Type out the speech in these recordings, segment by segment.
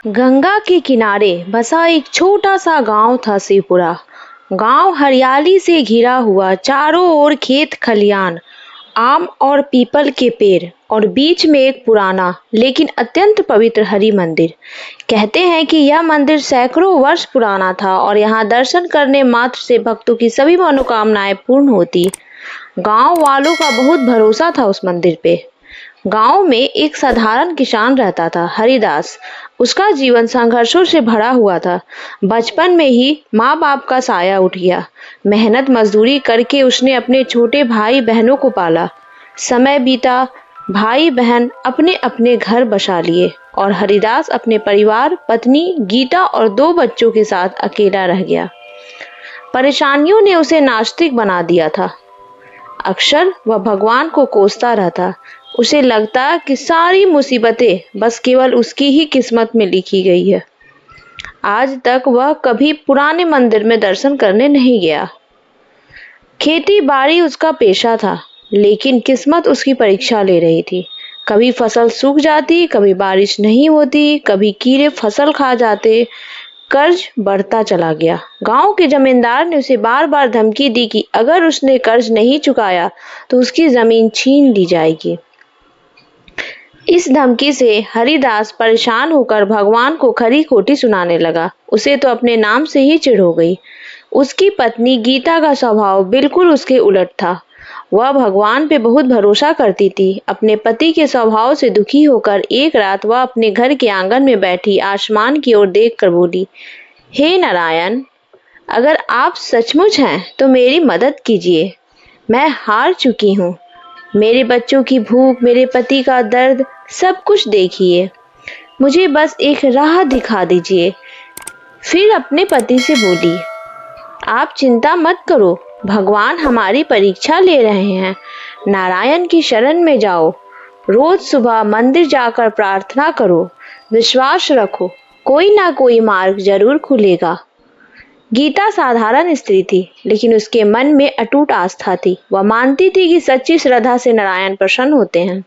गंगा के किनारे बसा एक छोटा सा गांव था शिवपुरा। गांव हरियाली से घिरा हुआ, चारों ओर खेत खलियान, आम और पीपल के पेड़ और बीच में एक पुराना लेकिन अत्यंत पवित्र हरि मंदिर। कहते हैं कि यह मंदिर सैकड़ों वर्ष पुराना था और यहाँ दर्शन करने मात्र से भक्तों की सभी मनोकामनाएं पूर्ण होती। गांव वालों का बहुत भरोसा था उस मंदिर पे। गांव में एक साधारण किसान रहता था, हरिदास। उसका जीवन संघर्षों से भरा हुआ था। बचपन में ही माँ बाप का साया उठ गया। मेहनत मजदूरी करके उसने अपने छोटे भाई बहनों को पाला। समय बीता, भाई बहन अपने अपने घर बसा लिए और हरिदास अपने परिवार, पत्नी गीता और 2 बच्चों के साथ अकेला रह गया। परेशानियों ने उसे नास्तिक बना दिया था। अक्सर वह भगवान को कोसता रहता। उसे लगता कि सारी मुसीबतें बस केवल उसकी ही किस्मत में लिखी गई है। आज तक वह कभी पुराने मंदिर में दर्शन करने नहीं गया। खेती बाड़ी उसका पेशा था, लेकिन किस्मत उसकी परीक्षा ले रही थी। कभी फसल सूख जाती, कभी बारिश नहीं होती, कभी कीड़े फसल खा जाते। कर्ज बढ़ता चला गया। गांव के जमींदार ने उसे बार बार धमकी दी कि अगर उसने कर्ज नहीं चुकाया तो उसकी जमीन छीन ली जाएगी। इस धमकी से हरिदास परेशान होकर भगवान को खरी खोटी सुनाने लगा। उसे तो अपने नाम से ही चिढ़ हो गई। उसकी पत्नी गीता का स्वभाव बिल्कुल उसके उलट था। वह भगवान पे बहुत भरोसा करती थी। अपने पति के स्वभाव से दुखी होकर एक रात वह अपने घर के आंगन में बैठी आसमान की ओर देखकर बोली, हे नारायण, अगर आप सचमुच हैं तो मेरी मदद कीजिए। मैं हार चुकी हूँ। मेरे बच्चों की भूख, मेरे पति का दर्द, सब कुछ देखिए। मुझे बस एक राह दिखा दीजिए। फिर अपने पति से बोली, आप चिंता मत करो, भगवान हमारी परीक्षा ले रहे हैं। नारायण की शरण में जाओ। रोज सुबह मंदिर जाकर प्रार्थना करो। विश्वास रखो, कोई ना कोई मार्ग जरूर खुलेगा। गीता साधारण स्त्री थी, लेकिन उसके मन में अटूट आस्था थी। वह मानती थी कि सच्ची श्रद्धा से नारायण प्रसन्न होते हैं।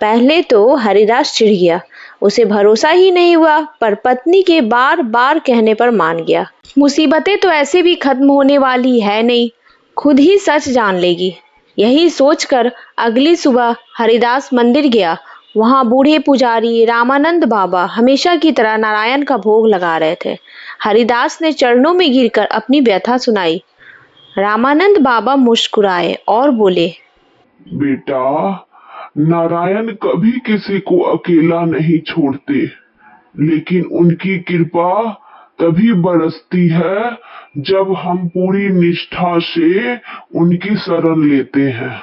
पहले तो हरिदास चिढ़ गया। उसे भरोसा ही नहीं हुआ, पर पत्नी के बार बार कहने पर मान गया। मुसीबतें तो ऐसे भी खत्म होने वाली है नहीं, खुद ही सच जान लेगी। यही सोचकर अगली सुबह हरिदास मंदिर गया। वहां बूढ़े पुजारी रामानंद बाबा हमेशा की तरह नारायण का भोग लगा रहे थे। हरिदास ने चरणों में गिरकर अपनी व्यथा सुनाई। रामानंद बाबा मुस्कुराए और बोले, बेटा, नारायण कभी किसी को अकेला नहीं छोड़ते, लेकिन उनकी कृपा तभी बरसती है जब हम पूरी निष्ठा से उनकी शरण लेते हैं।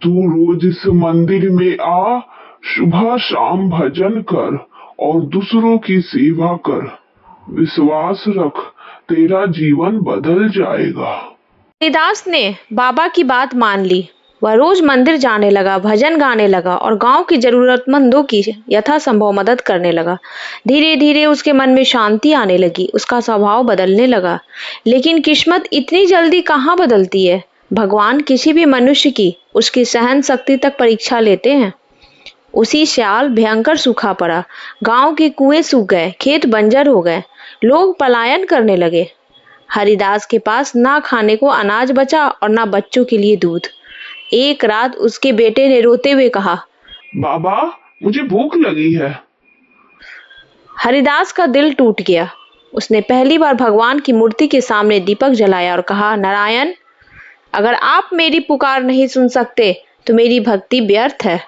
तू रोज इस मंदिर में आ, सुबह शाम भजन कर और दूसरों की सेवा कर। विश्वास रख, तेरा जीवन बदल जाएगा। हरिदास ने बाबा की बात मान ली। वह रोज मंदिर जाने लगा, भजन गाने लगा और गांव की जरूरतमंदों की यथासंभव मदद करने लगा। धीरे धीरे उसके मन में शांति आने लगी, उसका स्वभाव बदलने लगा। लेकिन किस्मत इतनी जल्दी कहाँ बदलती है। भगवान किसी भी मनुष्य की उसकी सहन शक्ति तक परीक्षा लेते हैं। उसी साल भयंकर सूखा पड़ा। गांव के कुएं सूख गए, खेत बंजर हो गए, लोग पलायन करने लगे। हरिदास के पास ना खाने को अनाज बचा और ना बच्चों के लिए दूध। एक रात उसके बेटे ने रोते हुए कहा, बाबा, मुझे भूख लगी है। हरिदास का दिल टूट गया। उसने पहली बार भगवान की मूर्ति के सामने दीपक जलाया और कहा, नारायण, अगर आप मेरी पुकार नहीं सुन सकते तो मेरी भक्ति व्यर्थ है,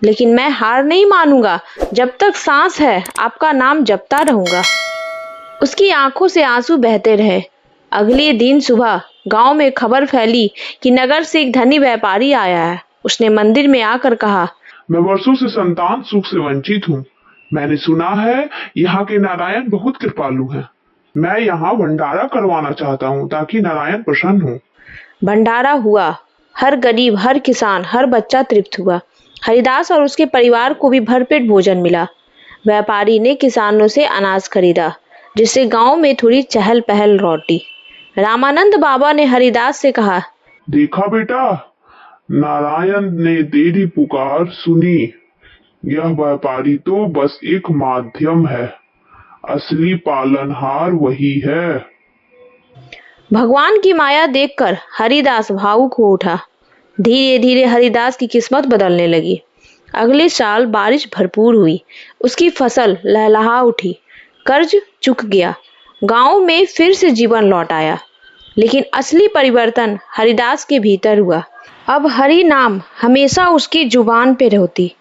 लेकिन मैं हार नहीं मानूंगा। जब तक सांस है आपका नाम जपता रहूंगा। उसकी आंखों से आंसू बहते रहे। अगले दिन सुबह गांव में खबर फैली कि नगर से एक धनी व्यापारी आया है। उसने मंदिर में आकर कहा, मैं वर्षों से संतान सुख से वंचित हूँ। मैंने सुना है यहाँ के नारायण बहुत कृपालु हैं। मैं यहाँ भंडारा करवाना चाहता हूँ ताकि नारायण प्रसन्न हो। भंडारा हुआ। हर गरीब, हर किसान, हर बच्चा तृप्त हुआ। हरिदास और उसके परिवार को भी भरपेट भोजन मिला। व्यापारी ने किसानों से अनाज खरीदा, जिससे गांव में थोड़ी चहल पहल लौटी। रामानंद बाबा ने हरिदास से कहा, देखा बेटा, नारायण ने तेरी पुकार सुनी। यह व्यापारी तो बस एक माध्यम है। असली पालनहार वही है। भगवान की माया देखकर हरिदास भावुक हो उठा। धीरे धीरे हरिदास की किस्मत बदलने लगी। अगले साल बारिश भरपूर हुई। उसकी फसल लहलहा उठी। कर्ज चुक गया। गांव में फिर से जीवन लौट आया। लेकिन असली परिवर्तन हरिदास के भीतर हुआ। अब हरि नाम हमेशा उसकी जुबान पे होती।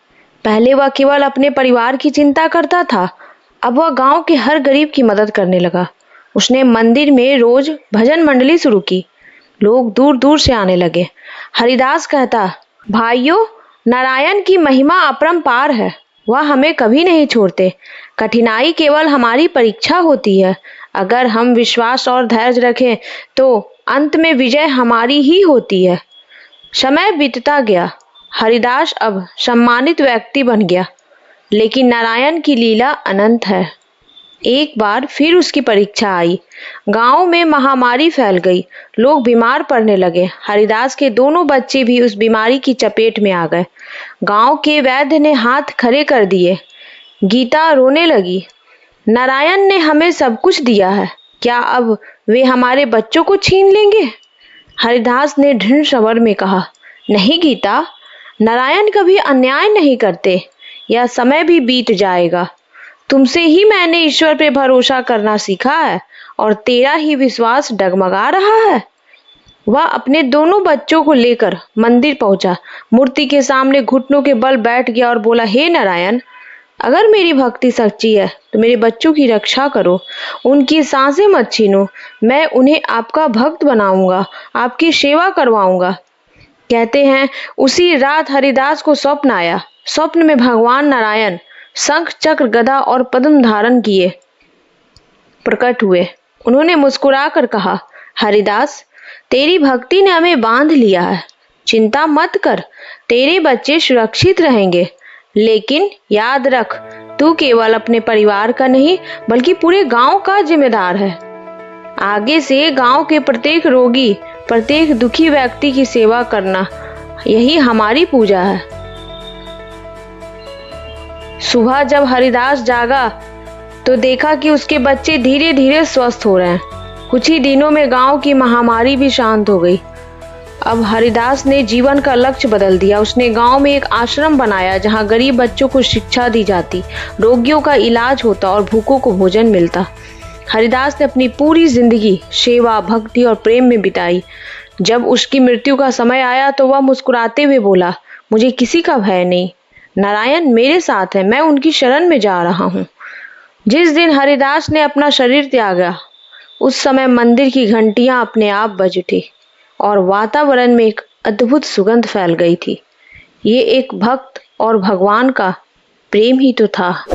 पहले वह केवल अपने परिवार की चिंता करता था, अब वह गांव के हर गरीब की मदद करने लगा। उसने मंदिर में रोज भजन मंडली शुरू की। लोग दूर दूर से आने लगे। हरिदास कहता, भाइयों, नारायण की महिमा अपरंपार है। वह हमें कभी नहीं छोड़ते। कठिनाई केवल हमारी परीक्षा होती है। अगर हम विश्वास और धैर्य रखें तो अंत में विजय हमारी ही होती है। समय बीतता गया। हरिदास अब सम्मानित व्यक्ति बन गया। लेकिन नारायण की लीला अनंत है। एक बार फिर उसकी परीक्षा आई। गांव में महामारी फैल गई। लोग बीमार पड़ने लगे। हरिदास के दोनों बच्चे भी उस बीमारी की चपेट में आ गए। गांव के वैद्य ने हाथ खड़े कर दिए। गीता रोने लगी। नारायण ने हमें सब कुछ दिया है, क्या अब वे हमारे बच्चों को छीन लेंगे? हरिदास ने दृढ़ स्वर में कहा, नहीं गीता, नारायण कभी अन्याय नहीं करते। यह समय भी बीत जाएगा। तुमसे ही मैंने ईश्वर पे भरोसा करना सीखा है और तेरा ही विश्वास डगमगा रहा है। वह अपने दोनों बच्चों को लेकर मंदिर पहुंचा। मूर्ति के सामने घुटनों के बल बैठ गया और बोला, हे नारायण, अगर मेरी भक्ति सच्ची है तो मेरे बच्चों की रक्षा करो। उनकी सांसें मत छीनो। मैं उन्हें आपका भक्त बनाऊंगा, आपकी सेवा करवाऊंगा। कहते हैं उसी रात हरिदास को स्वप्न आया। स्वप्न में भगवान नारायण शंख, चक्र, गदा और पद्म धारण किए प्रकट हुए। उन्होंने मुस्कुराकर कहा, हरिदास, तेरी भक्ति ने हमें बांध लिया है। चिंता मत कर, तेरे बच्चे सुरक्षित रहेंगे। लेकिन याद रख, तू केवल अपने परिवार का नहीं बल्कि पूरे गांव का जिम्मेदार है। आगे से गांव के प्रत्येक रोगी, प्रत्येक दुखी व्यक्ति की सेवा करना, यही हमारी पूजा है। सुबह जब हरिदास जागा तो देखा कि उसके बच्चे धीरे धीरे स्वस्थ हो रहे हैं। कुछ ही दिनों में गांव की महामारी भी शांत हो गई। अब हरिदास ने जीवन का लक्ष्य बदल दिया। उसने गांव में एक आश्रम बनाया जहां गरीब बच्चों को शिक्षा दी जाती, रोगियों का इलाज होता और भूखों को भोजन मिलता। हरिदास ने अपनी पूरी जिंदगी सेवा, भक्ति और प्रेम में बिताई। जब उसकी मृत्यु का समय आया तो वह मुस्कुराते हुए बोला, मुझे किसी का भय नहीं, नारायण मेरे साथ है, मैं उनकी शरण में जा रहा हूँ। जिस दिन हरिदास ने अपना शरीर त्यागा, उस समय मंदिर की घंटियां अपने आप बज उठी और वातावरण में एक अद्भुत सुगंध फैल गई थी। ये एक भक्त और भगवान का प्रेम ही तो था।